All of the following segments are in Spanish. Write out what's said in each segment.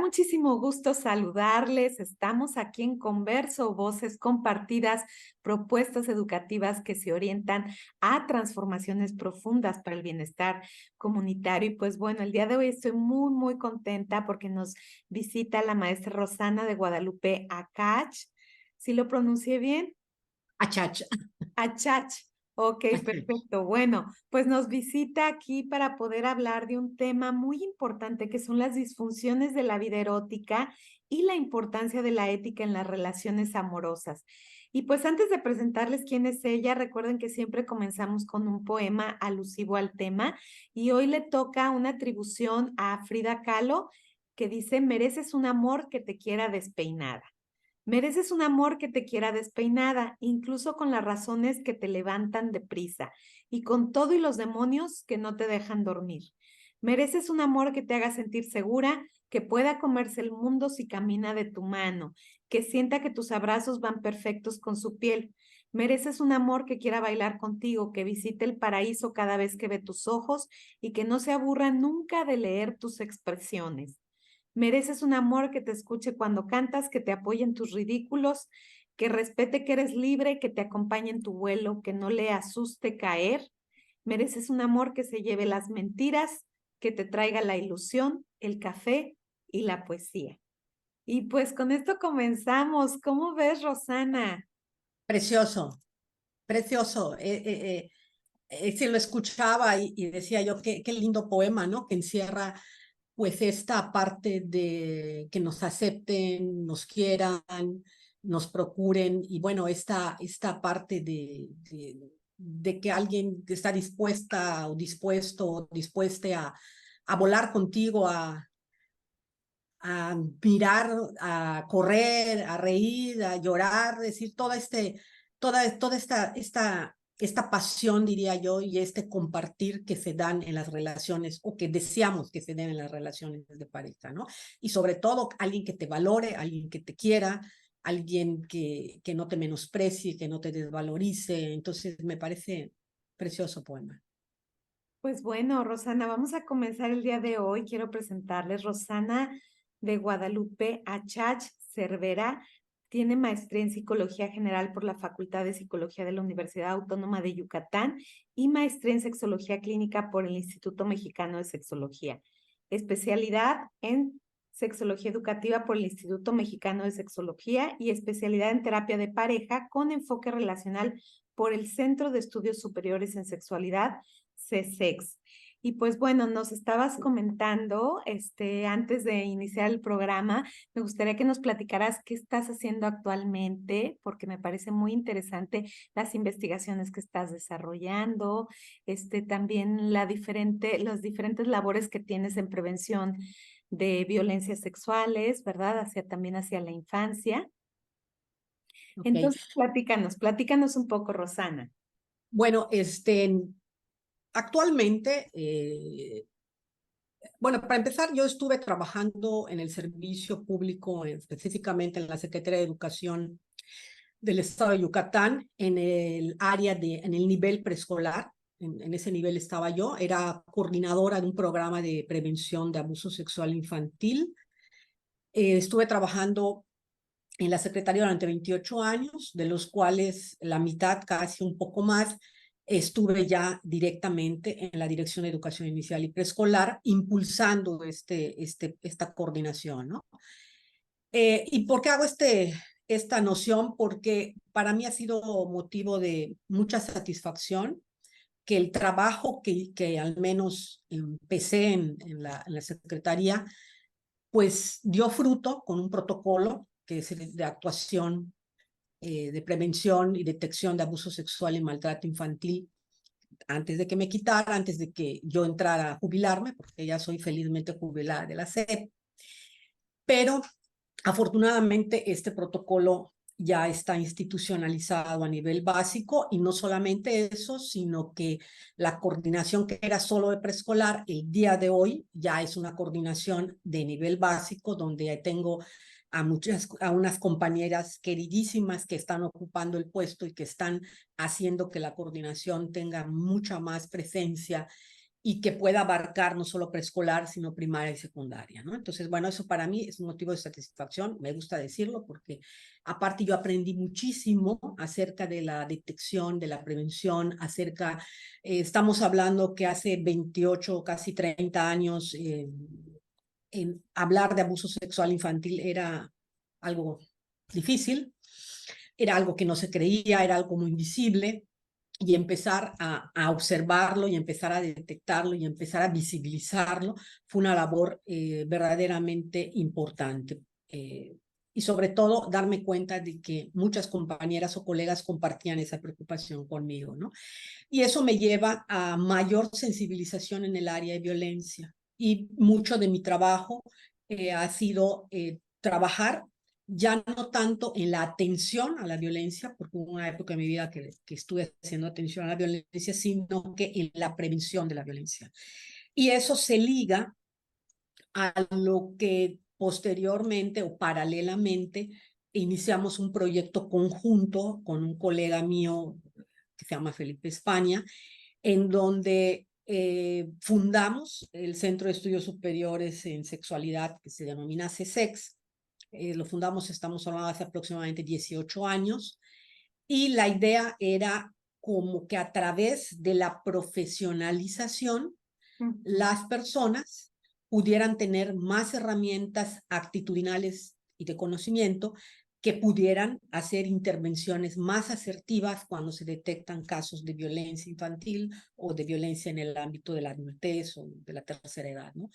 muchísimo gusto saludarles. Estamos aquí en Converso, voces compartidas, propuestas educativas que se orientan a transformaciones profundas para el bienestar comunitario. Y pues bueno, el día de hoy estoy muy contenta porque nos visita la maestra Rosana de Guadalupe Acach. ¿Sí lo pronuncié bien? Achach. Achach. Ok, perfecto. Bueno, pues nos visita aquí para poder hablar de un tema muy importante que son las disfunciones de la vida erótica y la importancia de la ética en las relaciones amorosas. Y pues antes de presentarles quién es ella, recuerden que siempre comenzamos con un poema alusivo al tema y hoy le toca una atribución a Frida Kahlo que dice, mereces un amor que te quiera despeinada. Mereces un amor que te quiera despeinada, incluso con las razones que te levantan deprisa y con todo y los demonios que no te dejan dormir. Mereces un amor que te haga sentir segura, que pueda comerse el mundo si camina de tu mano, que sienta que tus abrazos van perfectos con su piel. Mereces un amor que quiera bailar contigo, que visite el paraíso cada vez que ve tus ojos y que no se aburra nunca de leer tus expresiones. Mereces un amor que te escuche cuando cantas, que te apoye en tus ridículos, que respete que eres libre, que te acompañe en tu vuelo, que no le asuste caer. Mereces un amor que se lleve las mentiras, que te traiga la ilusión, el café y la poesía. Y pues con esto comenzamos. ¿Cómo ves, Rosana? Precioso, precioso. Se lo escuchaba y decía yo, qué lindo poema, ¿no? Que encierra pues esta parte de que nos acepten, nos quieran, nos procuren y bueno, esta parte de que alguien está dispuesta o dispuesto o dispueste a volar contigo, a mirar, a correr, a reír, a llorar, decir, toda esta pasión, diría yo, y este compartir que se dan en las relaciones o que deseamos que se den en las relaciones de pareja, ¿no? Y sobre todo alguien que te valore, alguien que te quiera, alguien que no te menosprecie, que no te desvalorice. Entonces, me parece precioso poema. Pues bueno, Rosana, vamos a comenzar el día de hoy. Quiero presentarles Rosana de Guadalupe Achach Cervera. Tiene maestría en Psicología General por la Facultad de Psicología de la Universidad Autónoma de Yucatán y maestría en Sexología Clínica por el Instituto Mexicano de Sexología. Especialidad en Sexología Educativa por el Instituto Mexicano de Sexología y especialidad en Terapia de Pareja con enfoque relacional por el Centro de Estudios Superiores en Sexualidad CSEX. Y pues bueno, nos estabas comentando, antes de iniciar el programa, me gustaría que nos platicaras qué estás haciendo actualmente, porque me parece muy interesante las investigaciones que estás desarrollando, también las diferentes labores que tienes en prevención de violencias sexuales, ¿verdad? También hacia la infancia. Ok. Entonces, platícanos un poco, Rosana. Bueno, actualmente, bueno, para empezar, yo estuve trabajando en el servicio público, específicamente en la Secretaría de Educación del Estado de Yucatán, en el área en el nivel preescolar. En ese nivel estaba yo, era coordinadora de un programa de prevención de abuso sexual infantil. Estuve trabajando en la Secretaría durante 28 años, de los cuales la mitad, casi un poco más, estuve ya directamente en la Dirección de Educación Inicial y Preescolar, impulsando esta coordinación, ¿no? ¿Y por qué hago esta noción? Porque para mí ha sido motivo de mucha satisfacción que el trabajo que al menos empecé en la Secretaría, pues dio fruto con un protocolo que es de actuación, de prevención y detección de abuso sexual y maltrato infantil antes de que me quitara, antes de que yo entrara a jubilarme, porque ya soy felizmente jubilada de la SEP. Pero afortunadamente este protocolo ya está institucionalizado a nivel básico y no solamente eso, sino que la coordinación que era solo de preescolar, el día de hoy ya es una coordinación de nivel básico donde tengo a unas compañeras queridísimas que están ocupando el puesto y que están haciendo que la coordinación tenga mucha más presencia y que pueda abarcar no solo preescolar, sino primaria y secundaria, ¿no? Entonces, bueno, eso para mí es un motivo de satisfacción, me gusta decirlo, porque aparte yo aprendí muchísimo acerca de la detección, de la prevención, estamos hablando que hace 28, casi 30 años, en hablar de abuso sexual infantil era algo difícil, era algo que no se creía, era algo muy invisible, y empezar a observarlo y empezar a detectarlo y empezar a visibilizarlo fue una labor verdaderamente importante. Y sobre todo darme cuenta de que muchas compañeras o colegas compartían esa preocupación conmigo, ¿no? Y eso me lleva a mayor sensibilización en el área de violencia. Y mucho de mi trabajo ha sido trabajar ya no tanto en la atención a la violencia, porque hubo una época en mi vida que estuve haciendo atención a la violencia, sino que en la prevención de la violencia. Y eso se liga a lo que posteriormente o paralelamente iniciamos un proyecto conjunto con un colega mío que se llama Felipe España, en donde fundamos el Centro de Estudios Superiores en Sexualidad, que se denomina CESEX. Lo fundamos, estamos hablando, hace aproximadamente 18 años, y la idea era como que a través de la profesionalización, las personas pudieran tener más herramientas actitudinales y de conocimiento que pudieran hacer intervenciones más asertivas cuando se detectan casos de violencia infantil o de violencia en el ámbito de la adultez o de la tercera edad, ¿no?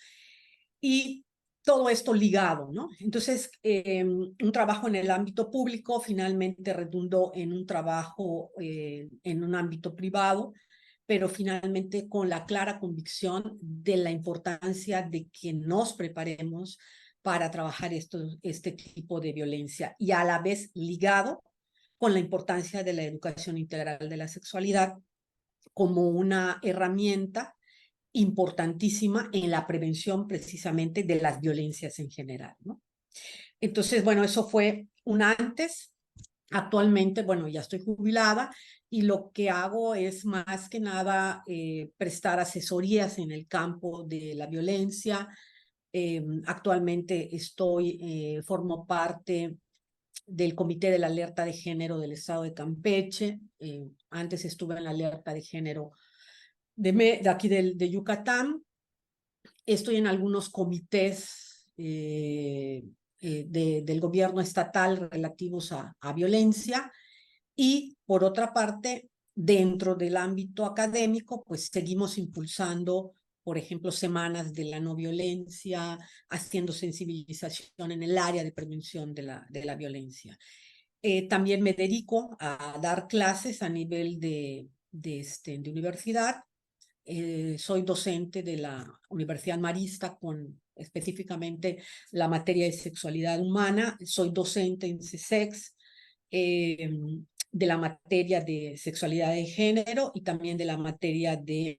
Y todo esto ligado, ¿no? Entonces, un trabajo en el ámbito público finalmente redundó en un trabajo en un ámbito privado, pero finalmente con la clara convicción de la importancia de que nos preparemos para trabajar este tipo de violencia, y a la vez ligado con la importancia de la educación integral de la sexualidad como una herramienta importantísima en la prevención precisamente de las violencias en general, ¿no? Entonces, bueno, eso fue un antes. Actualmente, bueno, ya estoy jubilada y lo que hago es más que nada prestar asesorías en el campo de la violencia. Actualmente formo parte del Comité de la Alerta de Género del Estado de Campeche. Antes estuve en la Alerta de Género de aquí de Yucatán. Estoy en algunos comités del gobierno estatal relativos a violencia, y por otra parte, dentro del ámbito académico, pues seguimos impulsando, por ejemplo, semanas de la no violencia, haciendo sensibilización en el área de prevención de la violencia. También me dedico a dar clases a nivel de universidad. Soy docente de la Universidad Marista con específicamente la materia de sexualidad humana. Soy docente en CESEX de la materia de sexualidad de género y también de la materia de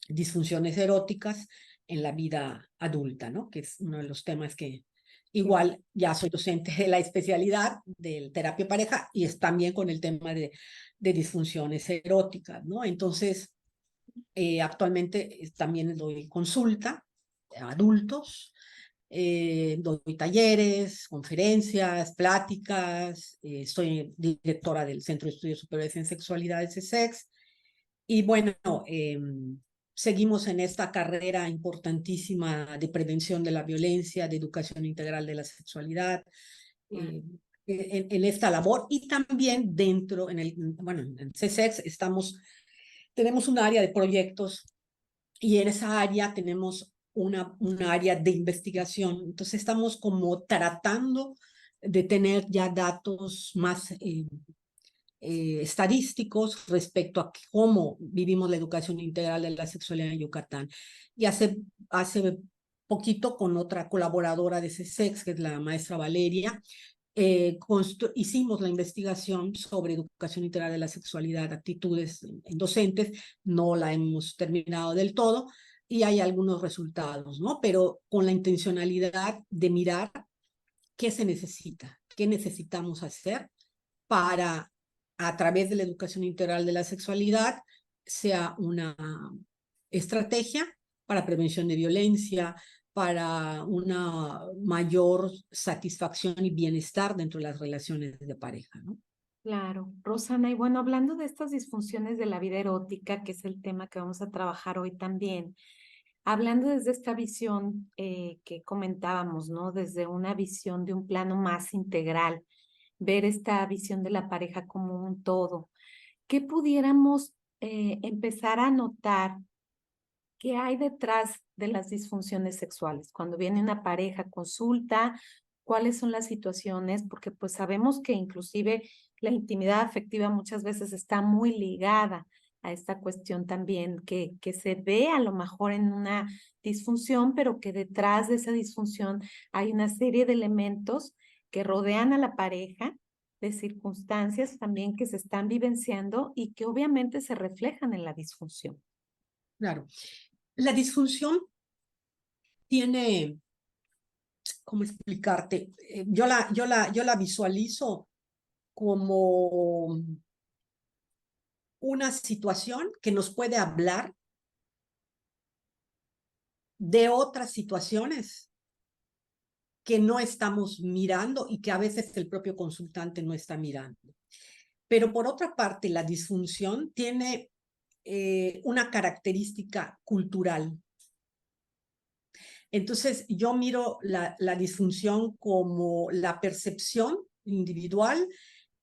disfunciones eróticas en la vida adulta, ¿no? Que es uno de los temas que igual ya soy docente de la especialidad de terapia pareja, y es también con el tema de disfunciones eróticas, ¿no? Entonces, actualmente también doy consulta a adultos, doy talleres, conferencias, pláticas, soy directora del Centro de Estudios Superiores en Sexualidad de CESEX, y bueno, seguimos en esta carrera importantísima de prevención de la violencia, de educación integral de la sexualidad, en esta labor. Y también dentro, en CESEX tenemos un área de proyectos, y en esa área tenemos una área de investigación. Entonces estamos como tratando de tener ya datos más estadísticos respecto a cómo vivimos la educación integral de la sexualidad en Yucatán. Y hace poquito, con otra colaboradora de CESEX, que es la maestra Valeria, hicimos la investigación sobre educación integral de la sexualidad, actitudes en docentes. No la hemos terminado del todo y hay algunos resultados, ¿no? Pero con la intencionalidad de mirar qué se necesita, qué necesitamos hacer para, a través de la educación integral de la sexualidad, sea estrategia para prevención de violencia, para una mayor satisfacción y bienestar dentro de las relaciones de pareja, ¿no? Claro, Rosana, y bueno, hablando de estas disfunciones de la vida erótica, que es el tema que vamos a trabajar hoy también, hablando desde esta visión que comentábamos, ¿no? Desde una visión de un plano más integral, ver esta visión de la pareja como un todo, ¿qué pudiéramos empezar a notar qué hay detrás de las disfunciones sexuales? Cuando viene una pareja a consulta, ¿cuáles son las situaciones? Porque pues sabemos que inclusive la intimidad afectiva muchas veces está muy ligada a esta cuestión también que se ve a lo mejor en una disfunción, pero que detrás de esa disfunción hay una serie de elementos que rodean a la pareja, de circunstancias también que se están vivenciando y que obviamente se reflejan en la disfunción. Claro. La disfunción tiene, ¿cómo explicarte? Yo la visualizo como una situación que nos puede hablar de otras situaciones que no estamos mirando y que a veces el propio consultante no está mirando. Pero por otra parte, la disfunción tiene una característica cultural. Entonces, yo miro la disfunción como la percepción individual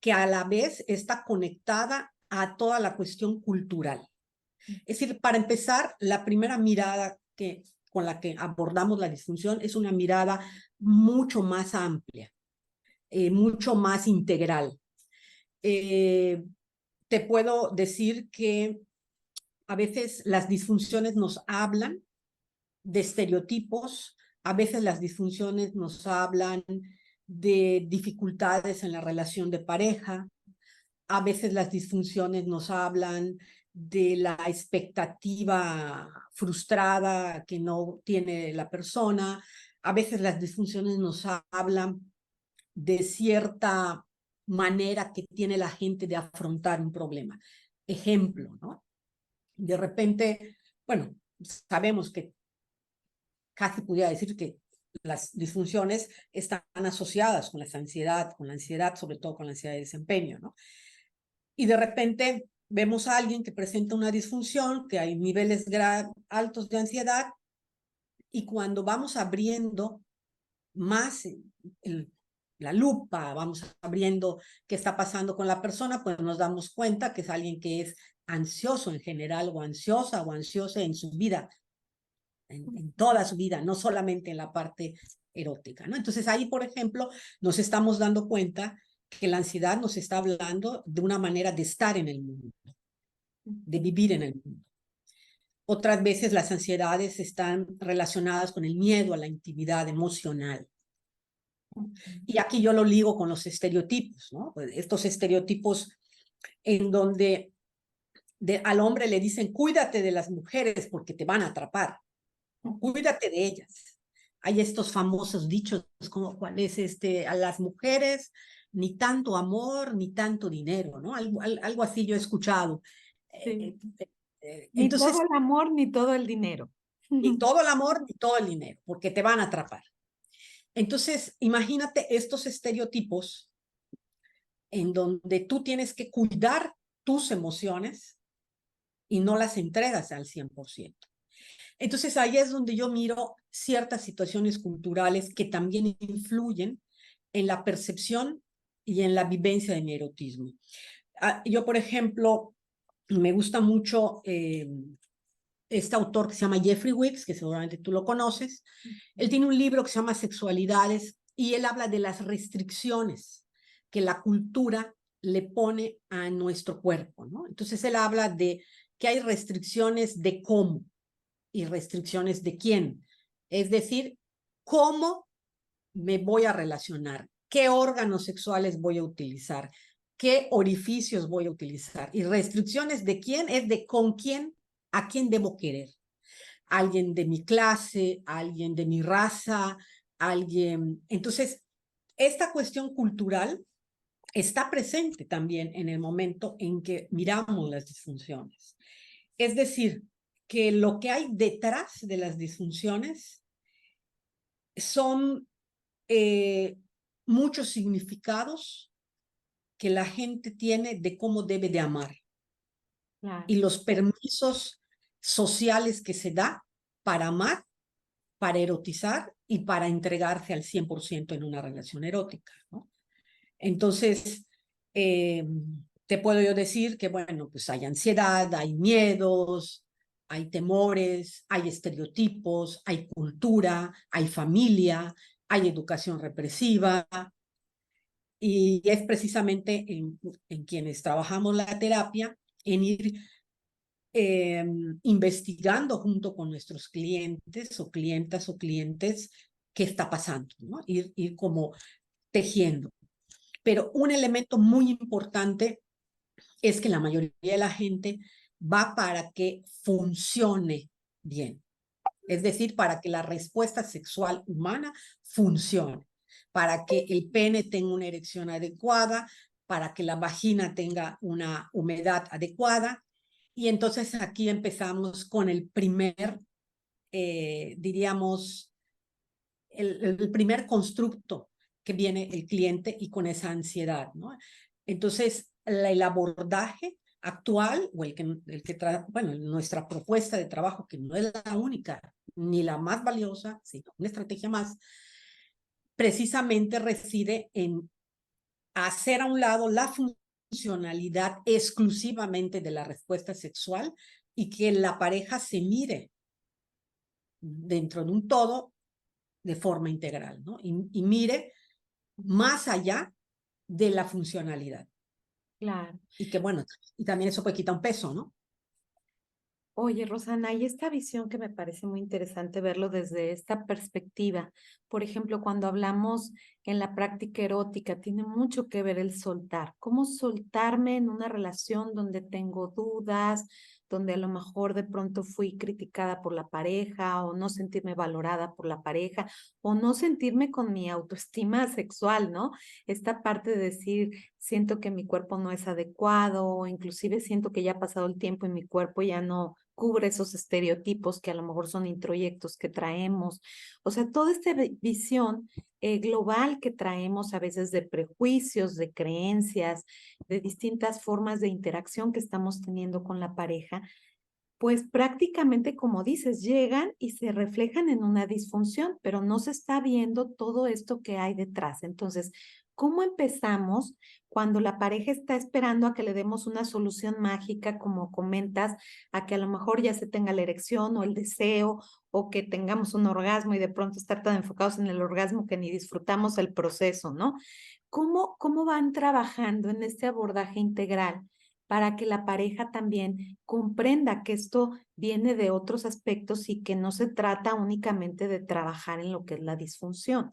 que a la vez está conectada a toda la cuestión cultural. Es decir, para empezar, la primera mirada con la que abordamos la disfunción es una mirada mucho más amplia, mucho más integral. Te puedo decir que a veces las disfunciones nos hablan de estereotipos, a veces las disfunciones nos hablan de dificultades en la relación de pareja, a veces las disfunciones nos hablan de la expectativa frustrada que no tiene la persona, a veces las disfunciones nos hablan de cierta manera que tiene la gente de afrontar un problema. Ejemplo, ¿no? De repente, bueno, sabemos que casi pudiera decir que las disfunciones están asociadas con la ansiedad, sobre todo con la ansiedad de desempeño, ¿no? Y de repente vemos a alguien que presenta una disfunción, que hay niveles altos de ansiedad, y cuando vamos abriendo más la lupa, vamos abriendo qué está pasando con la persona, pues nos damos cuenta que es alguien que es ansioso en general, o ansiosa o ansiosa en su vida, en toda su vida, no solamente en la parte erótica, ¿no? Entonces ahí, por ejemplo, nos estamos dando cuenta que la ansiedad nos está hablando de una manera de estar en el mundo, de vivir en el mundo. Otras veces las ansiedades están relacionadas con el miedo a la intimidad emocional. Y aquí yo lo ligo con los estereotipos, ¿no? Pues estos estereotipos en donde al hombre le dicen, cuídate de las mujeres porque te van a atrapar, ¿no? Cuídate de ellas. Hay estos famosos dichos como cuál es a las mujeres ni tanto amor ni tanto dinero, ¿no? Algo así yo he escuchado. Sí. Ni todo Entonces, el amor, ni todo el dinero. ni todo el amor ni todo el dinero, porque te van a atrapar. Entonces, imagínate estos estereotipos en donde tú tienes que cuidar tus emociones y no las entregas al 100%. Entonces ahí es donde yo miro ciertas situaciones culturales que también influyen en la percepción y en la vivencia de mi erotismo. Yo, por ejemplo, me gusta mucho este autor que se llama Jeffrey Wicks, que seguramente tú lo conoces. Él tiene un libro que se llama Sexualidades y él habla de las restricciones que la cultura le pone a nuestro cuerpo, ¿no? Entonces él habla de que hay restricciones de cómo y restricciones de quién. Es decir, cómo me voy a relacionar, qué órganos sexuales voy a utilizar, qué orificios voy a utilizar. Y restricciones de quién es de con quién, a quién debo querer. Alguien de mi clase, alguien de mi raza, alguien. Entonces, esta cuestión cultural está presente también en el momento en que miramos las disfunciones. Es decir, que lo que hay detrás de las disfunciones son muchos significados que la gente tiene de cómo debe de amar Claro, y los permisos sociales que se da para amar, para erotizar y para entregarse al 100% en una relación erótica, ¿no? Entonces, eh, te puedo yo decir que, bueno, pues hay ansiedad, hay miedos, hay temores, hay estereotipos, hay cultura, hay familia, hay educación represiva, y es precisamente en quienes trabajamos la terapia, en ir investigando junto con nuestros clientes o clientas o clientes qué está pasando, ¿no? Ir como tejiendo. Pero un elemento muy importante es que la mayoría de la gente va para que funcione bien. Es decir, para que la respuesta sexual humana funcione, para que el pene tenga una erección adecuada, para que la vagina tenga una humedad adecuada. Y entonces aquí empezamos con el primer, diríamos, el primer constructo que viene el cliente y con esa ansiedad, ¿no? Entonces, el abordaje actual o bueno, nuestra propuesta de trabajo, que no es la única ni la más valiosa, sino una estrategia más, precisamente reside en hacer a un lado la funcionalidad exclusivamente de la respuesta sexual y que la pareja se mire dentro de un todo de forma integral, ¿no? Y mire más allá de la funcionalidad. claro. Y que bueno, y también eso puede quitar un peso, ¿no? Oye, Rosana, y esta visión que me parece muy interesante verlo desde esta perspectiva. Por ejemplo, cuando hablamos en la práctica erótica, tiene mucho que ver el soltar. ¿Cómo soltarme en una relación donde tengo dudas, donde a lo mejor de pronto fui criticada por la pareja o no sentirme valorada por la pareja o no sentirme con mi autoestima sexual, ¿no? Esta parte de decir, siento que mi cuerpo no es adecuado o inclusive siento que ya ha pasado el tiempo y mi cuerpo ya no cubre esos estereotipos que a lo mejor son introyectos que traemos. O sea, toda esta visión global que traemos a veces de prejuicios, de creencias, de distintas formas de interacción que estamos teniendo con la pareja, pues prácticamente, como dices, llegan y se reflejan en una disfunción, pero no se está viendo todo esto que hay detrás. Entonces, ¿cómo empezamos cuando la pareja está esperando a que le demos una solución mágica, como comentas, a que a lo mejor ya se tenga la erección o el deseo o que tengamos un orgasmo y de pronto estar tan enfocados en el orgasmo que ni disfrutamos el proceso, ¿no? ¿Cómo van trabajando en este abordaje integral para que la pareja también comprenda que esto viene de otros aspectos y que no se trata únicamente de trabajar en lo que es la disfunción?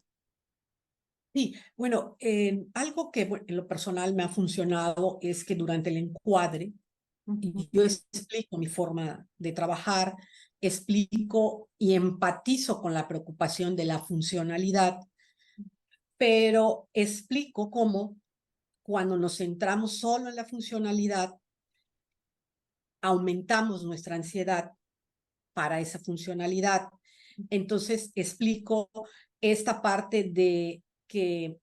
Sí, bueno, algo que bueno, en lo personal me ha funcionado es que durante el encuadre, Ujú. y yo explico mi forma de trabajar, explico y empatizo con la preocupación de la funcionalidad, pero explico cómo cuando nos centramos solo en la funcionalidad, aumentamos nuestra ansiedad para esa funcionalidad. Entonces explico esta parte de que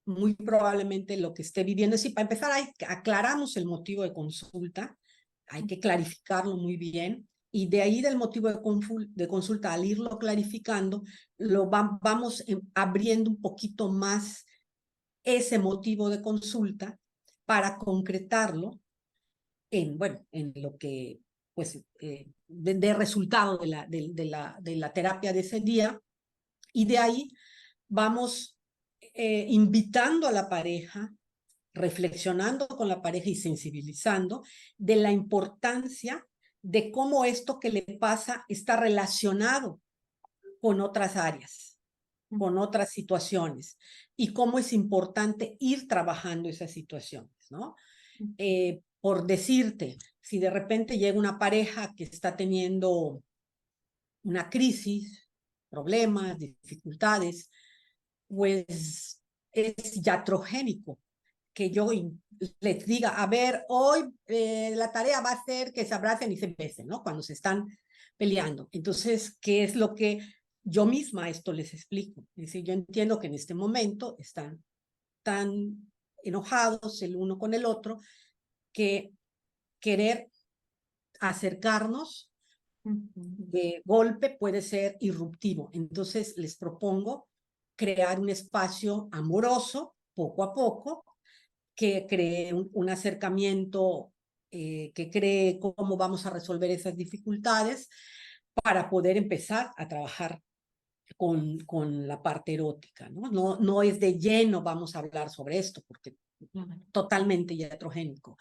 muy probablemente lo que esté viviendo, es decir, para empezar, aclaramos el motivo de consulta, hay que clarificarlo muy bien, y de ahí del motivo de consulta, al irlo clarificando, vamos abriendo un poquito más ese motivo de consulta para concretarlo en, bueno, en lo que, pues, de resultado de la terapia de ese día, y de ahí vamos invitando a la pareja, reflexionando con la pareja y sensibilizando de la importancia de cómo esto que le pasa está relacionado con otras áreas, con otras situaciones, y cómo es importante ir trabajando esas situaciones, ¿no? Por decirte, si de repente llega una pareja que está teniendo una crisis, problemas, dificultades, pues es iatrogénico que yo les diga, a ver, hoy la tarea va a ser que se abracen y se besen, ¿no? Cuando se están peleando. Entonces, ¿qué es lo que yo misma esto les explico? Es decir, yo entiendo que en este momento están tan enojados el uno con el otro que querer acercarnos de golpe puede ser irruptivo. Entonces les propongo crear un espacio amoroso, poco a poco, que cree un acercamiento, que cree cómo vamos a resolver esas dificultades para poder empezar a trabajar con la parte erótica, ¿no? No es de lleno vamos a hablar sobre esto, porque totalmente iatrogénico.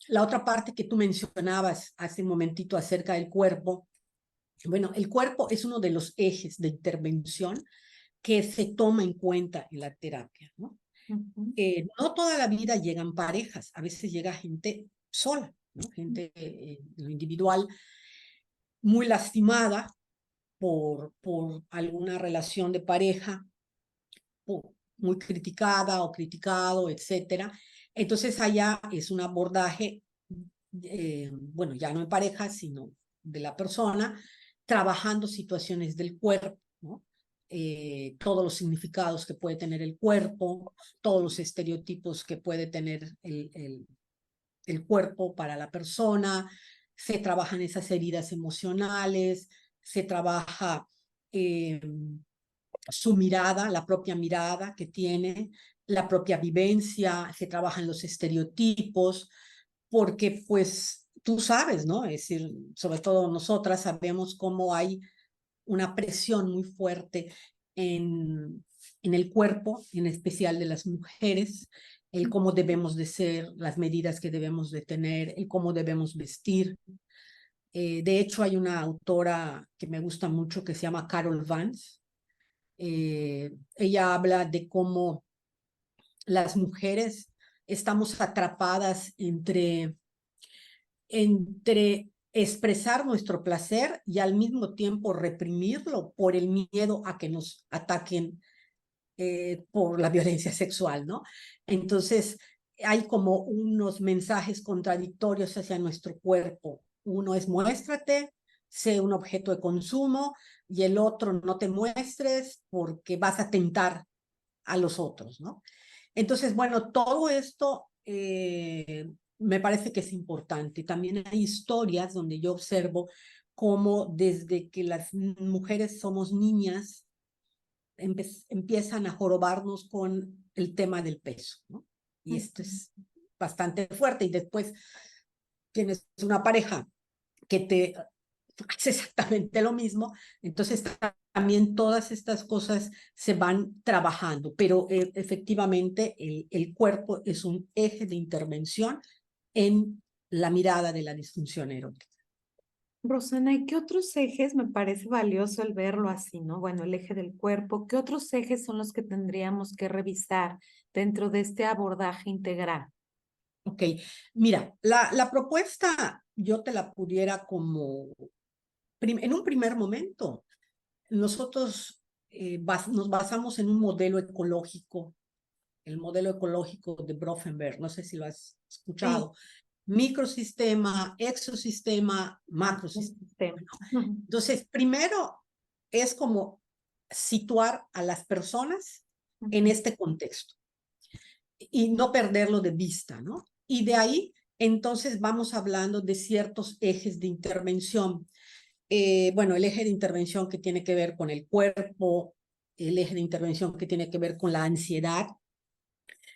La otra parte que tú mencionabas hace un momentito acerca del cuerpo, bueno, el cuerpo es uno de los ejes de intervención que se toma en cuenta en la terapia, ¿no? No toda la vida llegan parejas, a veces llega gente sola, ¿no? Gente en lo individual muy lastimada por alguna relación de pareja, muy criticada o criticado, etcétera. Entonces allá es un abordaje, bueno, ya no en pareja, sino de la persona, trabajando situaciones del cuerpo, ¿no? Todos los significados que puede tener el cuerpo, todos los estereotipos que puede tener el cuerpo para la persona, se trabajan esas heridas emocionales, se trabaja su mirada, la propia mirada que tiene, la propia vivencia, se trabajan los estereotipos, porque pues tú sabes, ¿no? Es decir, sobre todo nosotras sabemos cómo hay una presión muy fuerte en el cuerpo, en especial de las mujeres, el cómo debemos de ser, las medidas que debemos de tener, el cómo debemos vestir. De hecho, hay una autora que me gusta mucho que se llama Carol Vance. Ella habla de cómo las mujeres estamos atrapadas entre expresar nuestro placer y al mismo tiempo reprimirlo por el miedo a que nos ataquen por la violencia sexual, ¿no? Entonces, hay como unos mensajes contradictorios hacia nuestro cuerpo. Uno es muéstrate, sé un objeto de consumo, y el otro no te muestres porque vas a tentar a los otros, ¿no? Entonces, bueno, todo esto me parece que es importante. También hay historias donde yo observo cómo desde que las mujeres somos niñas, empiezan a jorobarnos con el tema del peso, ¿no? Y esto es bastante fuerte. Y después tienes una pareja que te hace exactamente lo mismo, entonces también todas estas cosas se van trabajando, pero efectivamente el cuerpo es un eje de intervención en la mirada de la disfunción erótica. Rosana, ¿y qué otros ejes me parece valioso el verlo así, ¿no? Bueno, el eje del cuerpo, ¿qué otros ejes son los que tendríamos que revisar dentro de este abordaje integral? Ok, mira, la propuesta yo te la pudiera como, en un primer momento, nosotros nos basamos en un modelo ecológico, el modelo ecológico de Brofenberg, no sé si lo has Sí, escuchado, microsistema, exosistema, el macrosistema, sistema. ¿no? Entonces, primero es como situar a las personas en este contexto y no perderlo de vista, ¿no? Y de ahí, entonces, vamos hablando de ciertos ejes de intervención. Bueno, el eje de intervención que tiene que ver con el cuerpo, el eje de intervención que tiene que ver con la ansiedad,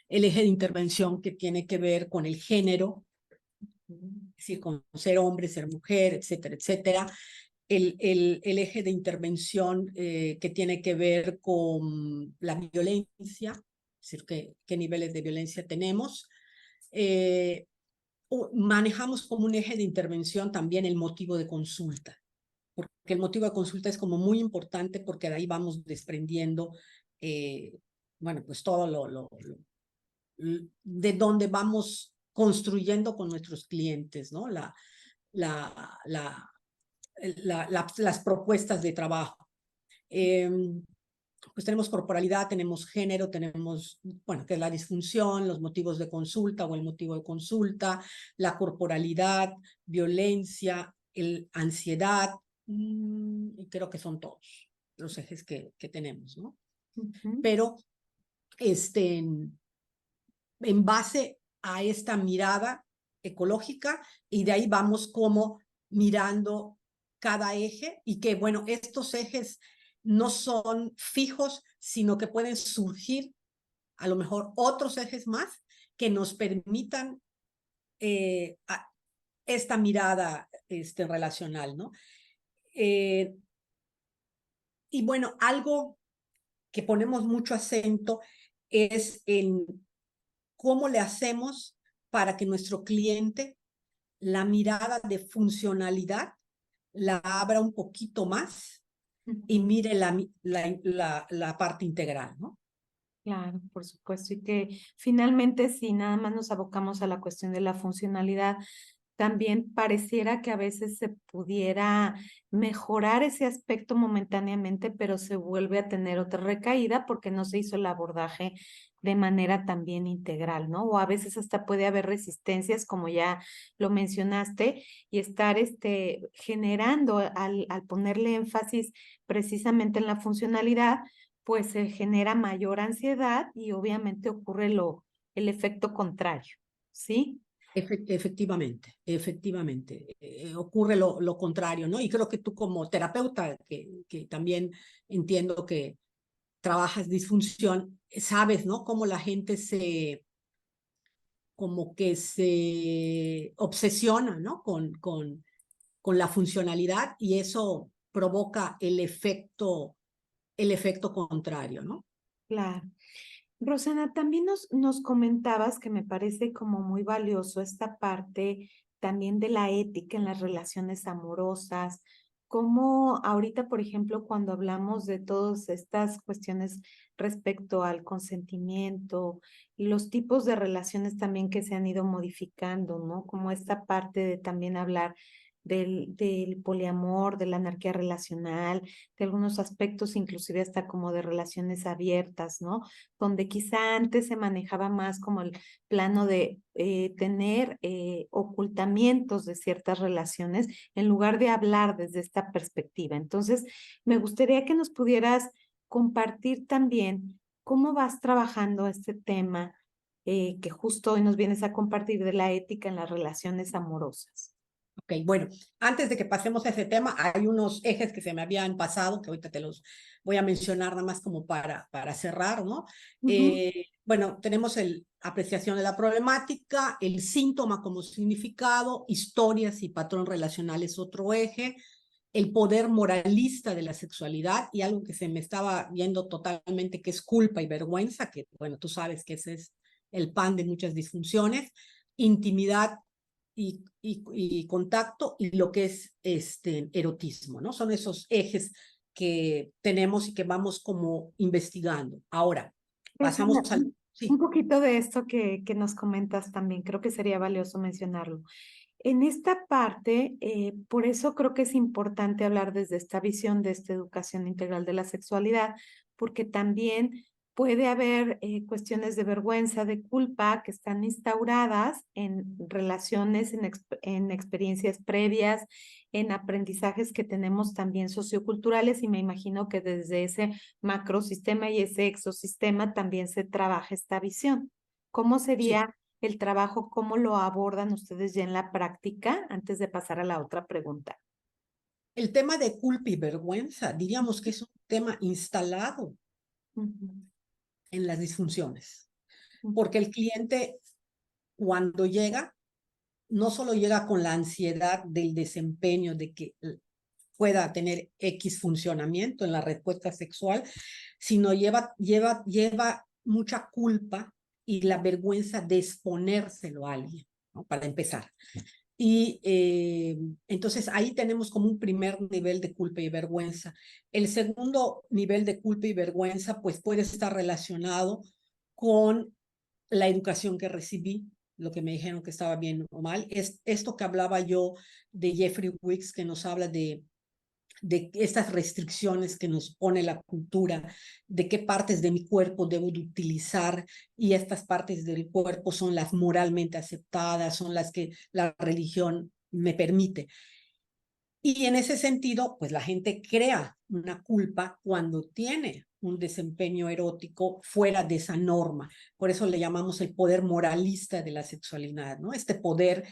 el eje de intervención que tiene que ver con el género, es decir, con ser hombre, ser mujer, etcétera, etcétera. El eje de intervención que tiene que ver con la violencia, es decir, qué niveles de violencia tenemos. Eh, Manejamos como un eje de intervención también el motivo de consulta, porque el motivo de consulta es como muy importante porque de ahí vamos desprendiendo, bueno, pues todo de donde vamos construyendo con nuestros clientes, ¿no? La, la, las propuestas de trabajo. Pues tenemos corporalidad, tenemos género, tenemos, bueno, que es la disfunción, los motivos de consulta o el motivo de consulta, la corporalidad, violencia, ansiedad, y creo que son todos los ejes que tenemos, ¿no? Pero en base a esta mirada ecológica, y de ahí vamos como mirando cada eje, y que, bueno, estos ejes no son fijos, sino que pueden surgir a lo mejor otros ejes más que nos permitan esta mirada relacional, ¿no? Y bueno, algo que ponemos mucho acento es en cómo le hacemos para que nuestro cliente la mirada de funcionalidad la abra un poquito más y mire la parte integral, ¿no? Claro, por supuesto. Y que finalmente, si nada más nos abocamos a la cuestión de la funcionalidad, también pareciera que a veces se pudiera mejorar ese aspecto momentáneamente, pero se vuelve a tener otra recaída porque no se hizo el abordaje de manera también integral, ¿no? O a veces hasta puede haber resistencias, como ya lo mencionaste, y estar generando al ponerle énfasis precisamente en la funcionalidad, pues se genera mayor ansiedad y obviamente ocurre el efecto contrario, ¿sí? Efectivamente, ocurre lo contrario, ¿no? Y creo que tú como terapeuta, que también entiendo que trabajas disfunción, sabes, ¿no? Cómo la gente como que se obsesiona, ¿no? Con la funcionalidad, y eso provoca el efecto contrario, ¿no? Claro. Rosana, también nos comentabas que me parece como muy valioso esta parte también de la ética en las relaciones amorosas, como ahorita, por ejemplo, cuando hablamos de todas estas cuestiones respecto al consentimiento y los tipos de relaciones también que se han ido modificando, ¿no? Como esta parte de también hablar del poliamor, de la anarquía relacional, de algunos aspectos inclusive hasta como de relaciones abiertas, ¿no? Donde quizá antes se manejaba más como el plano de tener ocultamientos de ciertas relaciones en lugar de hablar desde esta perspectiva. Entonces, me gustaría que nos pudieras compartir también cómo vas trabajando este tema que justo hoy nos vienes a compartir de la ética en las relaciones amorosas. Ok, bueno, antes de que pasemos a ese tema, hay unos ejes que se me habían pasado, que ahorita te los voy a mencionar nada más como para cerrar, ¿no? Bueno, tenemos apreciación de la problemática, el síntoma como significado, historias y patrón relacional es otro eje, el poder moralista de la sexualidad, y algo que se me estaba viendo totalmente, que es culpa y vergüenza, que bueno, tú sabes que ese es el pan de muchas disfunciones, intimidad y contacto, y lo que es erotismo, ¿no? Son esos ejes que tenemos y que vamos como investigando. Ahora, pasamos Rosana, al... un Sí. poquito de esto que nos comentas también, creo que sería valioso mencionarlo. En esta parte, por eso creo que es importante hablar desde esta visión de esta educación integral de la sexualidad, porque también puede haber cuestiones de vergüenza, de culpa que están instauradas en relaciones, en experiencias previas, en aprendizajes que tenemos también socioculturales, y me imagino que desde ese macrosistema y ese exosistema también se trabaja esta visión. ¿Cómo Sí, sería el trabajo, cómo lo abordan ustedes ya en la práctica, antes de pasar a la otra pregunta? el tema de culpa y vergüenza, diríamos que es un tema instalado en las disfunciones, porque el cliente cuando llega, no solo llega con la ansiedad del desempeño, de que pueda tener X funcionamiento en la respuesta sexual, sino lleva mucha culpa y la vergüenza de exponérselo a alguien, ¿no? Para empezar. Y entonces ahí tenemos como un primer nivel de culpa y vergüenza. El segundo nivel de culpa y vergüenza pues puede estar relacionado con la educación que recibí, lo que me dijeron que estaba bien o mal. Es esto que hablaba yo de Jeffrey Wicks, que nos habla de estas restricciones que nos pone la cultura, de qué partes de mi cuerpo debo de utilizar, y estas partes del cuerpo son las moralmente aceptadas, son las que la religión me permite. Y en ese sentido, pues la gente crea una culpa cuando tiene un desempeño erótico fuera de esa norma. Por eso le llamamos el poder moralista de la sexualidad, ¿no? Este poder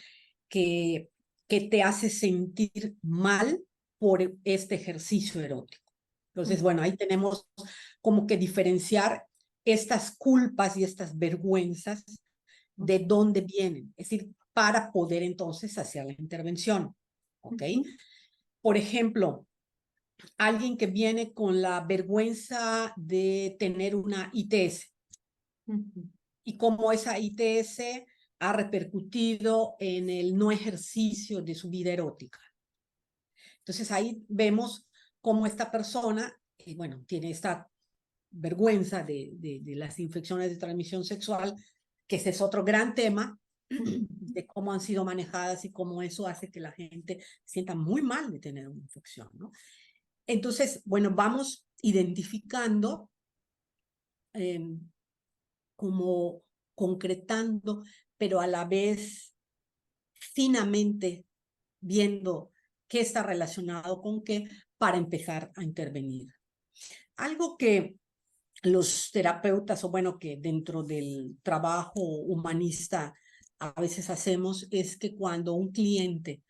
que, que te hace sentir mal por este ejercicio erótico. Entonces, bueno, ahí tenemos como que diferenciar estas culpas y estas vergüenzas de dónde vienen, es decir, para poder entonces hacer la intervención, ¿ok? Por ejemplo, alguien que viene con la vergüenza de tener una ITS y cómo esa ITS ha repercutido en el no ejercicio de su vida erótica. Entonces ahí vemos cómo esta persona, bueno, tiene esta vergüenza de las infecciones de transmisión sexual, que ese es otro gran tema, de cómo han sido manejadas y cómo eso hace que la gente se sienta muy mal de tener una infección, ¿no? Entonces, bueno, vamos identificando como concretando, pero a la vez finamente viendo qué está relacionado con qué para empezar a intervenir. Algo que los terapeutas, o bueno, que dentro del trabajo humanista a veces hacemos, es que cuando un cliente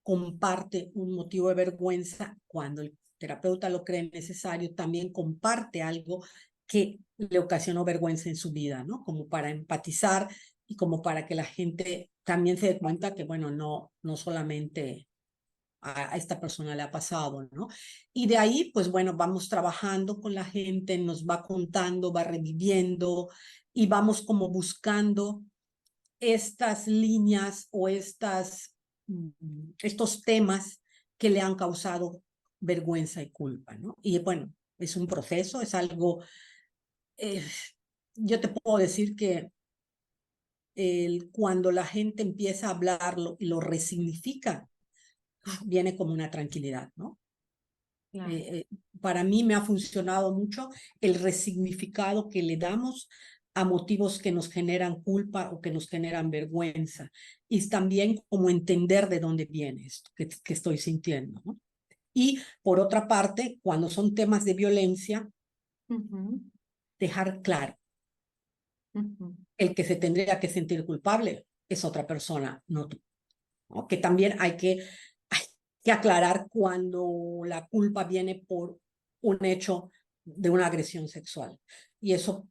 comparte un motivo de vergüenza, cuando el terapeuta lo cree necesario, también comparte algo que le ocasionó vergüenza en su vida, ¿no? Como para empatizar y como para que la gente también se dé cuenta que, bueno, no solamente a esta persona le ha pasado, ¿no? Y de ahí, pues bueno, vamos trabajando con la gente, nos va contando, va reviviendo y vamos como buscando estas líneas o estos temas que le han causado vergüenza y culpa, ¿no? Y bueno, es un proceso, es algo, eh, yo te puedo decir que cuando la gente empieza a hablarlo y lo resignifica, viene como una tranquilidad, ¿no? Claro. Para mí me ha funcionado mucho el resignificado que le damos a motivos que nos generan culpa o que nos generan vergüenza. Y también como entender de dónde viene esto que estoy sintiendo, ¿no? Y por otra parte, cuando son temas de violencia, dejar claro, el que se tendría que sentir culpable es otra persona, no tú, ¿no? Que también hay que aclarar cuando la culpa viene por un hecho de una agresión sexual. Y eso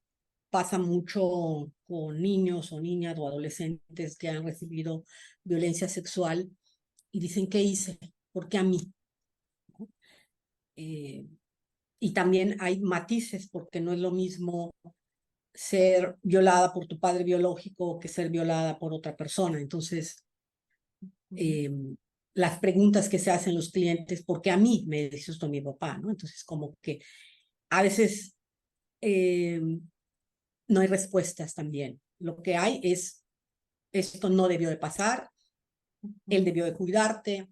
pasa mucho con niños o niñas o adolescentes que han recibido violencia sexual y dicen, ¿qué hice? ¿Por qué a mí? Y también hay matices, porque no es lo mismo ser violada por tu padre biológico que ser violada por otra persona. Entonces, las preguntas que se hacen los clientes, porque a mí me dice esto mi papá, ¿no? Entonces, como que a veces no hay respuestas también. Lo que hay es, esto no debió de pasar, él debió de cuidarte,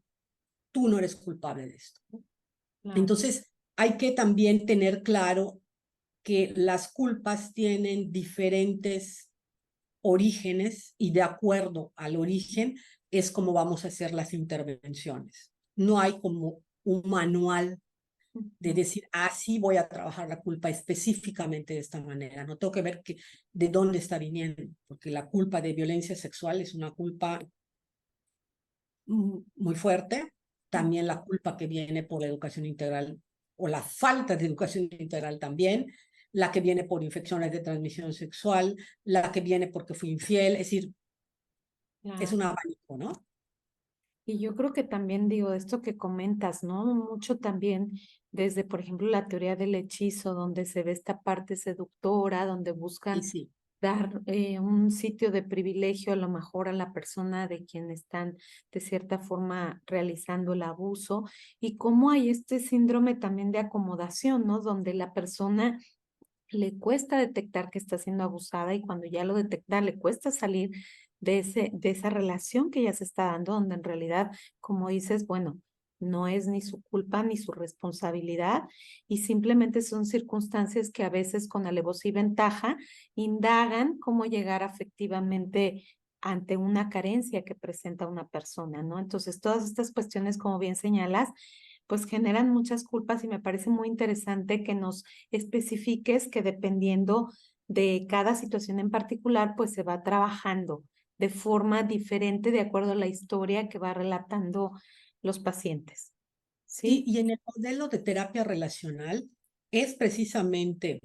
tú no eres culpable de esto, ¿no? Claro. Entonces, hay que también tener claro que las culpas tienen diferentes orígenes y de acuerdo al origen es como vamos a hacer las intervenciones. No hay como un manual de decir, sí voy a trabajar la culpa específicamente de esta manera. No tengo que ver de dónde está viniendo, porque la culpa de violencia sexual es una culpa muy fuerte. También la culpa que viene por la educación integral o la falta de educación integral también, la que viene por infecciones de transmisión sexual, la que viene porque fui infiel, es decir, es Claro. un abanico, ¿no? Y yo creo que también digo esto que comentas, ¿no? Mucho también desde, por ejemplo, la teoría del hechizo, donde se ve esta parte seductora, donde Y buscan sí, dar un sitio de privilegio a lo mejor a la persona de quien están de cierta forma realizando el abuso y cómo hay este síndrome también de acomodación, ¿no? Donde la persona le cuesta detectar que está siendo abusada y cuando ya lo detecta le cuesta salir de esa relación que ya se está dando, donde en realidad, como dices, bueno, no es ni su culpa ni su responsabilidad y simplemente son circunstancias que a veces con alevosía y ventaja indagan cómo llegar afectivamente ante una carencia que presenta una persona, ¿no? Entonces, todas estas cuestiones, como bien señalas, pues generan muchas culpas y me parece muy interesante que nos especifiques que dependiendo de cada situación en particular, pues se va trabajando de forma diferente de acuerdo a la historia que va relatando los pacientes, ¿sí? Y en el modelo de terapia relacional es precisamente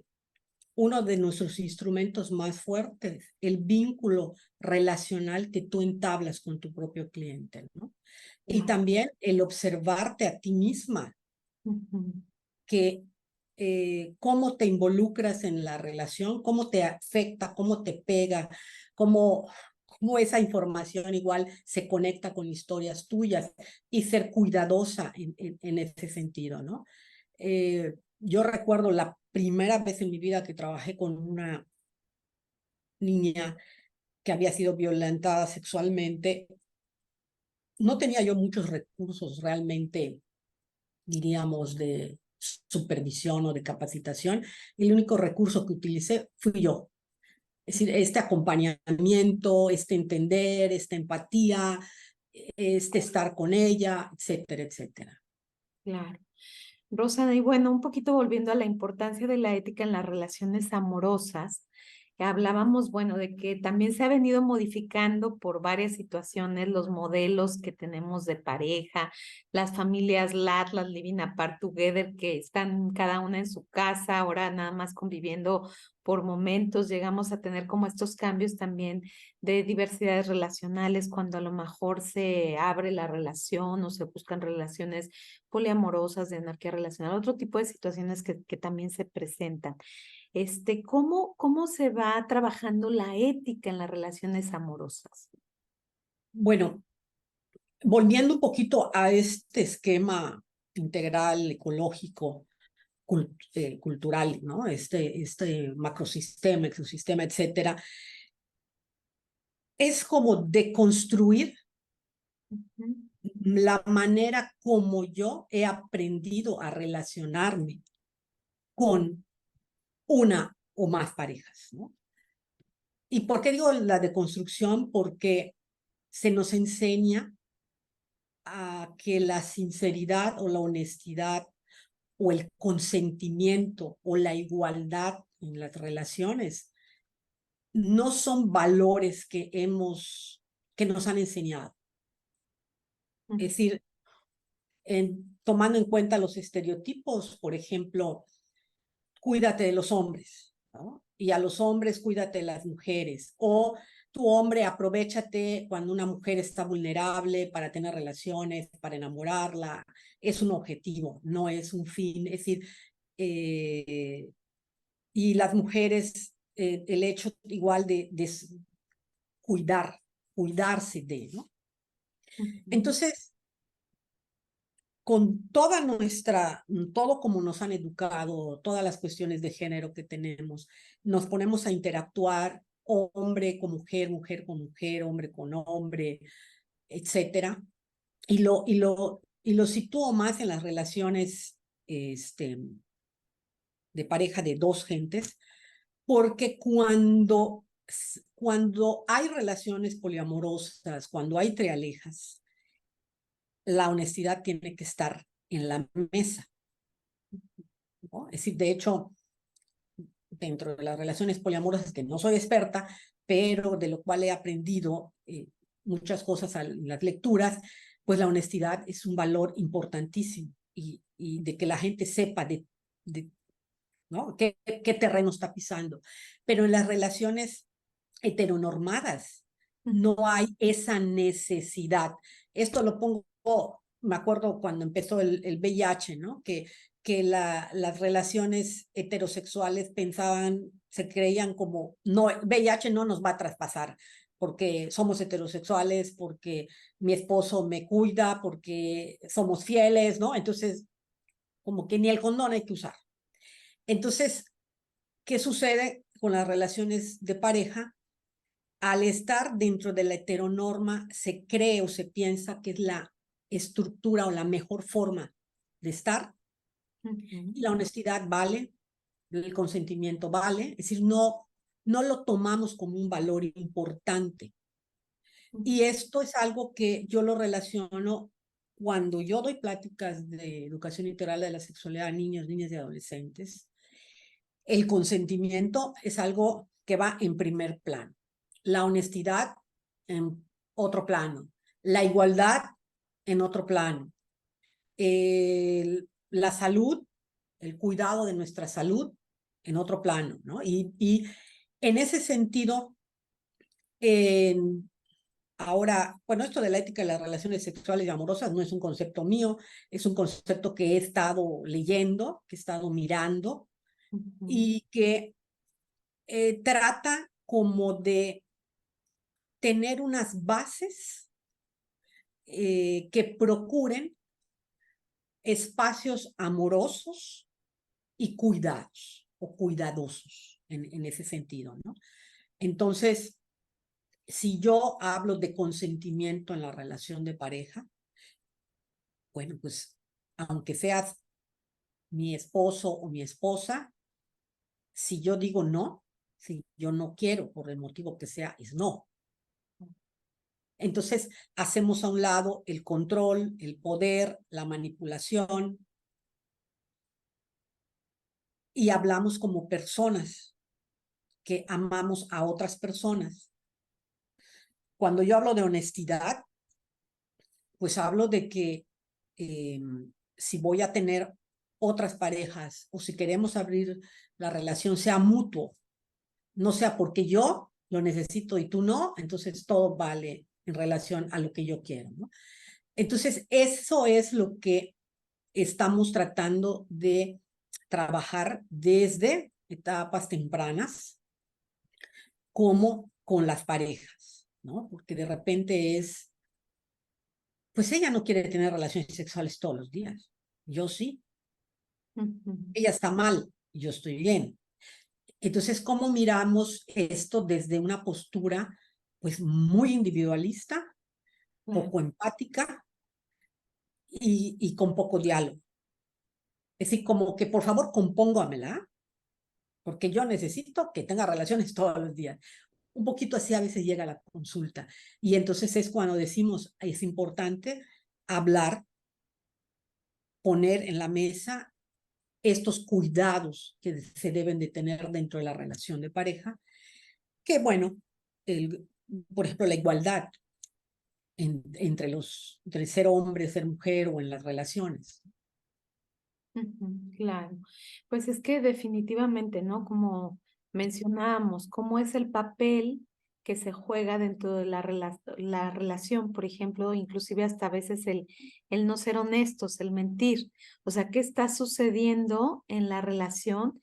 uno de nuestros instrumentos más fuertes, el vínculo relacional que tú entablas con tu propio cliente, ¿no? Y Claro. también el observarte a ti misma, Ujú. que cómo te involucras en la relación, cómo te afecta, cómo te pega, cómo esa información igual se conecta con historias tuyas y ser cuidadosa en ese sentido, ¿no? Yo recuerdo la primera vez en mi vida que trabajé con una niña que había sido violentada sexualmente. No tenía yo muchos recursos realmente, diríamos, de supervisión o de capacitación. El único recurso que utilicé fui yo. Es decir, este acompañamiento, este entender, esta empatía, este estar con ella, etcétera, etcétera. Claro. Rosana, y bueno, un poquito volviendo a la importancia de la ética en las relaciones amorosas, hablábamos, bueno, de que también se ha venido modificando por varias situaciones los modelos que tenemos de pareja, las familias LAT, las Living Apart Together, que están cada una en su casa, ahora nada más conviviendo por momentos, llegamos a tener como estos cambios también de diversidades relacionales, cuando a lo mejor se abre la relación o se buscan relaciones poliamorosas, de anarquía relacional, otro tipo de situaciones que también se presentan. ¿Cómo se va trabajando la ética en las relaciones amorosas? Bueno, volviendo un poquito a este esquema integral, ecológico, cultural, ¿no? Este macrosistema, ecosistema, etcétera, es como deconstruir Ujú, la manera como yo he aprendido a relacionarme con una o más parejas, ¿no? ¿Y por qué digo la deconstrucción? Porque se nos enseña a que la sinceridad o la honestidad o el consentimiento o la igualdad en las relaciones no son valores que nos han enseñado. ujú, Es decir, tomando en cuenta los estereotipos, por ejemplo, cuídate de los hombres, ¿no? Y a los hombres cuídate de las mujeres. O tu hombre, aprovéchate cuando una mujer está vulnerable para tener relaciones, para enamorarla. Es un objetivo, no es un fin. Es decir, eh, y las mujeres, el hecho igual de cuidar, cuidarse de, ¿no? ujú. Entonces, con toda todo como nos han educado, todas las cuestiones de género que tenemos, nos ponemos a interactuar hombre con mujer, mujer con mujer, hombre con hombre, etcétera. Y lo sitúo más en las relaciones este, de pareja de dos gentes, porque cuando hay relaciones poliamorosas, cuando hay trialejas, la honestidad tiene que estar en la mesa, ¿no? Es decir, de hecho, dentro de las relaciones poliamorosas, que no soy experta, pero de lo cual he aprendido muchas cosas en las lecturas, pues la honestidad es un valor importantísimo y de que la gente sepa ¿no? ¿Qué terreno está pisando? Pero en las relaciones heteronormadas no hay esa necesidad. Esto lo pongo, me acuerdo cuando empezó el VIH, ¿no? Que las relaciones heterosexuales se creían como, no, VIH no nos va a traspasar porque somos heterosexuales, porque mi esposo me cuida, porque somos fieles, ¿no? Entonces, como que ni el condón hay que usar. Entonces, ¿qué sucede con las relaciones de pareja? Al estar dentro de la heteronorma, se cree o se piensa que es la estructura o la mejor forma de estar. Ujú. Y la honestidad vale, el consentimiento vale, es decir, no lo tomamos como un valor importante. Y esto es algo que yo lo relaciono cuando yo doy pláticas de educación integral de la sexualidad a niños, niñas y adolescentes. El consentimiento es algo que va en primer plano. La honestidad en otro plano. La igualdad en otro plano. La salud, el cuidado de nuestra salud en otro plano, ¿no? Y en ese sentido, ahora, bueno, esto de la ética de las relaciones sexuales y amorosas no es un concepto mío, es un concepto que he estado leyendo, que he estado mirando y que trata como de tener unas bases que procuren espacios amorosos y cuidados o cuidadosos en ese sentido, ¿no? Entonces, si yo hablo de consentimiento en la relación de pareja, bueno, pues aunque seas mi esposo o mi esposa, si yo digo no, si yo no quiero por el motivo que sea, es no. Entonces, hacemos a un lado el control, el poder, la manipulación y hablamos como personas que amamos a otras personas. Cuando yo hablo de honestidad, pues hablo de que si voy a tener otras parejas o si queremos abrir la relación sea mutuo, no sea porque yo lo necesito y tú no, entonces todo vale en relación a lo que yo quiero, ¿no? Entonces, eso es lo que estamos tratando de trabajar desde etapas tempranas, como con las parejas, ¿no? Porque de repente pues ella no quiere tener relaciones sexuales todos los días. Yo sí. Ella está mal, yo estoy bien. Entonces, ¿cómo miramos esto desde una postura, pues, muy individualista, poco empática y con poco diálogo? Es decir, como que por favor compóngamela, porque yo necesito que tenga relaciones todos los días. Un poquito así a veces llega la consulta. Y entonces es cuando decimos, es importante hablar, poner en la mesa estos cuidados que se deben de tener dentro de la relación de pareja, que bueno, por ejemplo, la igualdad entre ser hombre, ser mujer o en las relaciones. Claro, pues es que definitivamente, ¿no? Como mencionábamos, cómo es el papel que se juega dentro de la relación, por ejemplo, inclusive hasta a veces el no ser honestos, el mentir. O sea, ¿qué está sucediendo en la relación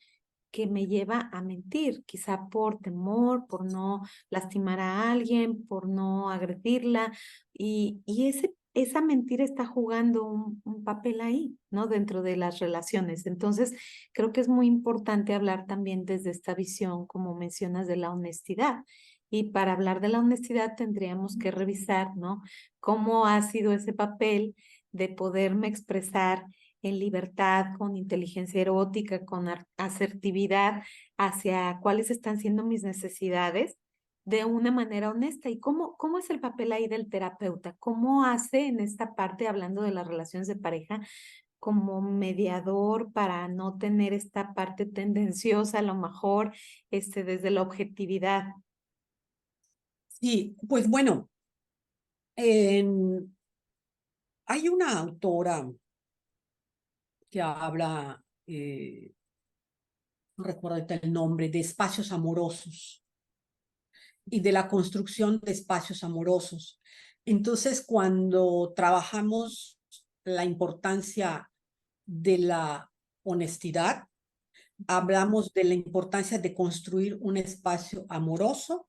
que me lleva a mentir? Quizá por temor, por no lastimar a alguien, por no agredirla. Esa mentira está jugando un papel ahí, ¿no? Dentro de las relaciones. Entonces, creo que es muy importante hablar también desde esta visión, como mencionas, de la honestidad. Y para hablar de la honestidad tendríamos que revisar, ¿no? Cómo ha sido ese papel de poderme expresar en libertad, con inteligencia erótica, con asertividad hacia cuáles están siendo mis necesidades de una manera honesta. ¿Y cómo es el papel ahí del terapeuta? ¿Cómo hace en esta parte, hablando de las relaciones de pareja, como mediador para no tener esta parte tendenciosa, a lo mejor, desde la objetividad? Sí, pues bueno, hay una autora que habla, no recuerdo ahorita el nombre, de espacios amorosos y de la construcción de espacios amorosos. Entonces, cuando trabajamos la importancia de la honestidad, hablamos de la importancia de construir un espacio amoroso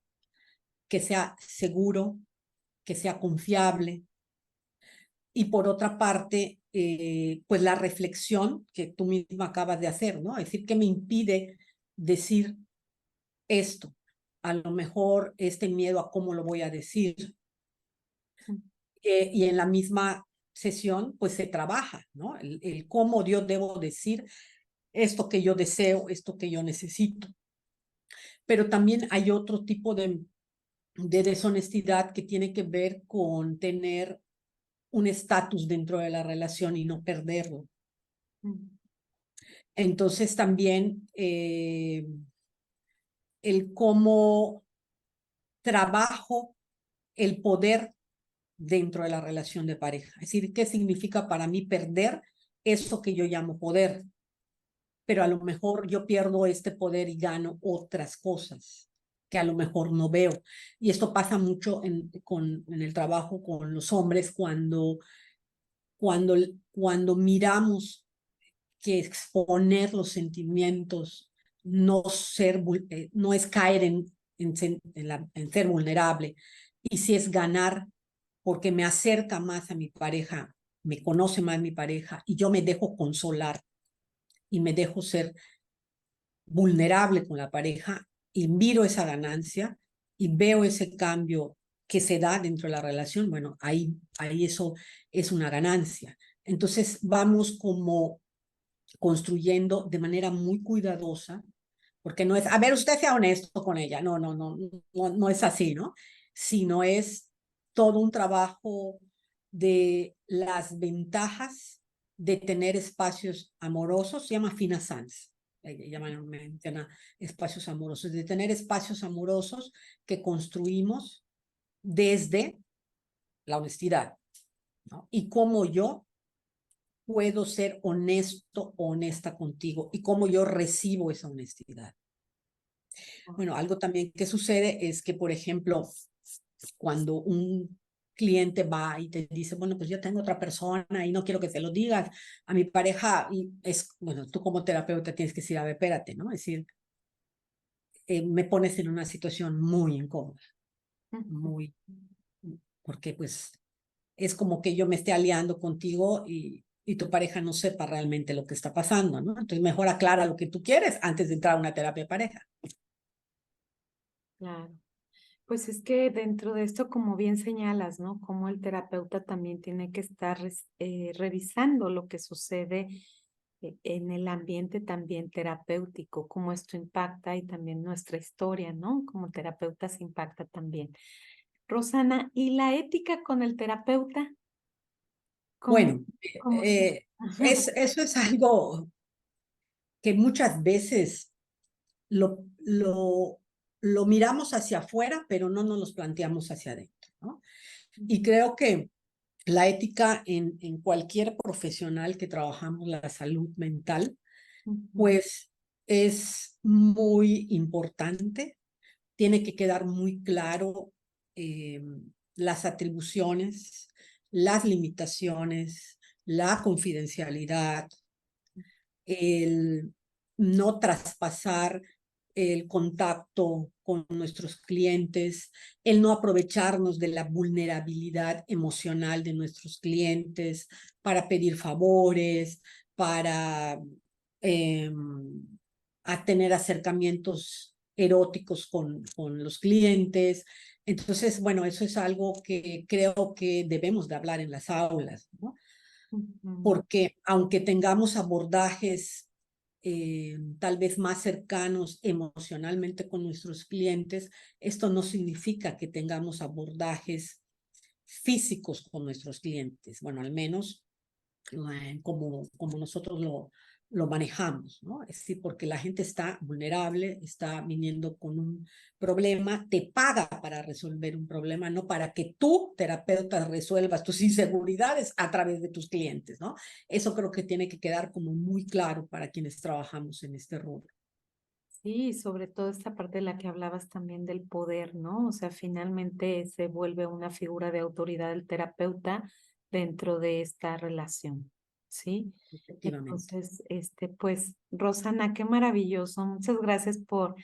que sea seguro, que sea confiable. Y por otra parte, pues la reflexión que tú misma acabas de hacer, ¿no? Es decir, ¿qué me impide decir esto? A lo mejor este miedo a cómo lo voy a decir. Y en la misma sesión, pues se trabaja, ¿no? El cómo yo debo decir esto que yo deseo, esto que yo necesito. Pero también hay otro tipo de deshonestidad que tiene que ver con tener un estatus dentro de la relación y no perderlo. Entonces también el cómo trabajo el poder dentro de la relación de pareja. Es decir, ¿qué significa para mí perder eso que yo llamo poder? Pero a lo mejor yo pierdo este poder y gano otras cosas que a lo mejor no veo. Y esto pasa mucho en el trabajo con los hombres cuando miramos que exponer los sentimientos, no es caer en ser vulnerable, y si es ganar porque me acerca más a mi pareja, me conoce más mi pareja y yo me dejo consolar y me dejo ser vulnerable con la pareja y miro esa ganancia y veo ese cambio que se da dentro de la relación, bueno, ahí eso es una ganancia. Entonces vamos como construyendo de manera muy cuidadosa, porque no es, a ver, usted sea honesto con ella, no es así, ¿no? Sino es todo un trabajo de las ventajas de tener espacios amorosos, se llama Fina Sanz, ella menciona espacios amorosos, de tener espacios amorosos que construimos desde la honestidad, ¿no? Y cómo yo puedo ser honesto o honesta contigo y cómo yo recibo esa honestidad. Bueno, algo también que sucede es que, por ejemplo, cuando un cliente va y te dice, bueno, pues yo tengo otra persona y no quiero que se lo digas a mi pareja, y bueno, tú como terapeuta tienes que decir, a ver, espérate, ¿no? Es decir, me pones en una situación muy incómoda, muy, porque pues es como que yo me esté aliando contigo y tu pareja no sepa realmente lo que está pasando, ¿no? Entonces mejor aclara lo que tú quieres antes de entrar a una terapia de pareja. Claro. Pues es que dentro de esto, como bien señalas, ¿no? Como el terapeuta también tiene que estar revisando lo que sucede en el ambiente también terapéutico, cómo esto impacta y también nuestra historia, ¿no? Como terapeutas impacta también. Rosana, ¿y la ética con el terapeuta? ¿Cómo, Bueno, cómo se... eso es algo que muchas veces lo, lo, lo miramos hacia afuera, pero no nos los planteamos hacia adentro, ¿no? Y creo que la ética en cualquier profesional que trabajamos la salud mental, pues es muy importante. Tiene que quedar muy claro las atribuciones, las limitaciones, la confidencialidad, el no traspasar el contacto con nuestros clientes, el no aprovecharnos de la vulnerabilidad emocional de nuestros clientes para pedir favores, para eh, a tener acercamientos eróticos con los clientes. Entonces, bueno, eso es algo que creo que debemos de hablar en las aulas, ¿no? Porque aunque tengamos abordajes tal vez más cercanos emocionalmente con nuestros clientes, esto no significa que tengamos abordajes físicos con nuestros clientes. Bueno, al menos como nosotros lo manejamos, ¿no? Es decir, porque la gente está vulnerable, está viniendo con un problema, te paga para resolver un problema, no para que tú, terapeuta, resuelvas tus inseguridades a través de tus clientes, ¿no? Eso creo que tiene que quedar como muy claro para quienes trabajamos en este rubro. Sí, sobre todo esta parte de la que hablabas también del poder, ¿no? O sea, finalmente se vuelve una figura de autoridad el terapeuta dentro de esta relación, ¿sí? Efectivamente. Entonces, pues, Rosana, qué maravilloso. Muchas gracias por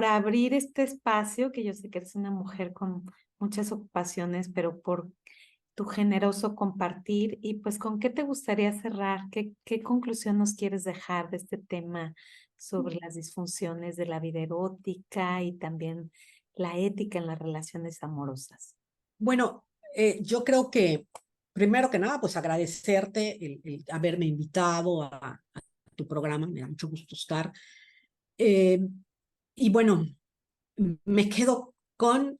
abrir este espacio, que yo sé que eres una mujer con muchas ocupaciones, pero por tu generoso compartir. Y pues, ¿con qué te gustaría cerrar? ¿Qué conclusión nos quieres dejar de este tema sobre las disfunciones de la vida erótica y también la ética en las relaciones amorosas? Bueno, yo creo que primero que nada, pues agradecerte el haberme invitado a tu programa, me da mucho gusto estar. Eh, y bueno, me quedo con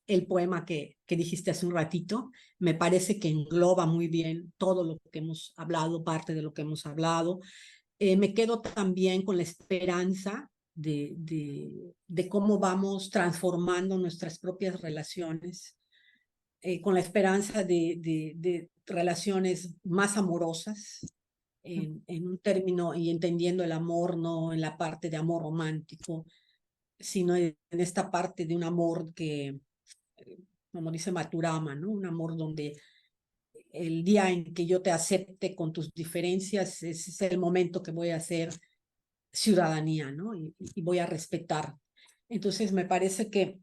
el poema que dijiste hace un ratito. Me parece que engloba muy bien todo lo que hemos hablado, parte de lo que hemos hablado. Me quedo también con la esperanza de cómo vamos transformando nuestras propias relaciones, con la esperanza de relaciones más amorosas, en un término y entendiendo el amor no en la parte de amor romántico, sino en esta parte de un amor que, como dice Maturama, ¿no? Un amor donde el día en que yo te acepte con tus diferencias, ese es el momento que voy a hacer ciudadanía, ¿no? Y voy a respetar. Entonces me parece que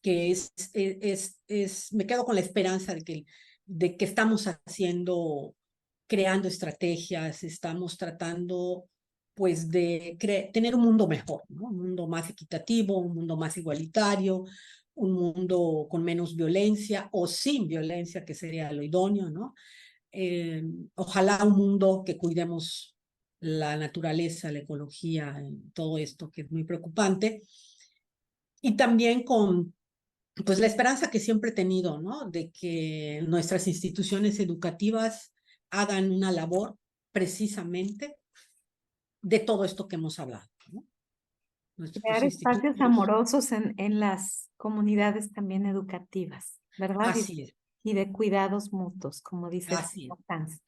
me quedo con la esperanza de que estamos haciendo, creando estrategias, estamos tratando pues de tener un mundo mejor, ¿no? Un mundo más equitativo, un mundo más igualitario, un mundo con menos violencia o sin violencia, que sería lo idóneo, ¿no? Ojalá un mundo que cuidemos la naturaleza, la ecología, todo esto que es muy preocupante. Y también con pues la esperanza que siempre he tenido, ¿no? De que nuestras instituciones educativas hagan una labor precisamente de todo esto que hemos hablado, ¿no? Nuestros Crear espacios institutos, amorosos en las comunidades también educativas, ¿verdad? así es, Y de cuidados mutuos, como dice la así es. importancia.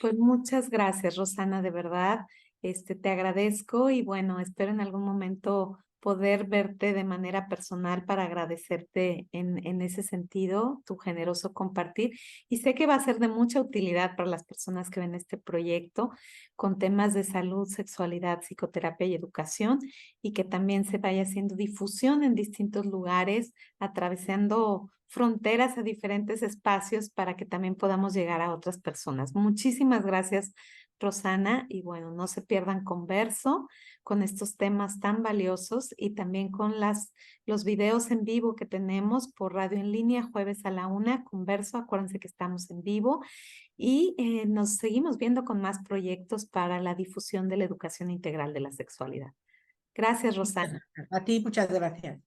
Pues muchas gracias, Rosana, de verdad. Te agradezco y bueno, espero en algún momento poder verte de manera personal para agradecerte en ese sentido, tu generoso compartir. Y sé que va a ser de mucha utilidad para las personas que ven este proyecto con temas de salud, sexualidad, psicoterapia y educación, y que también se vaya haciendo difusión en distintos lugares, atravesando fronteras a diferentes espacios para que también podamos llegar a otras personas. Muchísimas gracias, Rosana, y bueno, no se pierdan Converso con estos temas tan valiosos y también con los videos en vivo que tenemos por radio en línea jueves a la 1, Converso, acuérdense que estamos en vivo y nos seguimos viendo con más proyectos para la difusión de la educación integral de la sexualidad. Gracias, Rosana. A ti muchas gracias.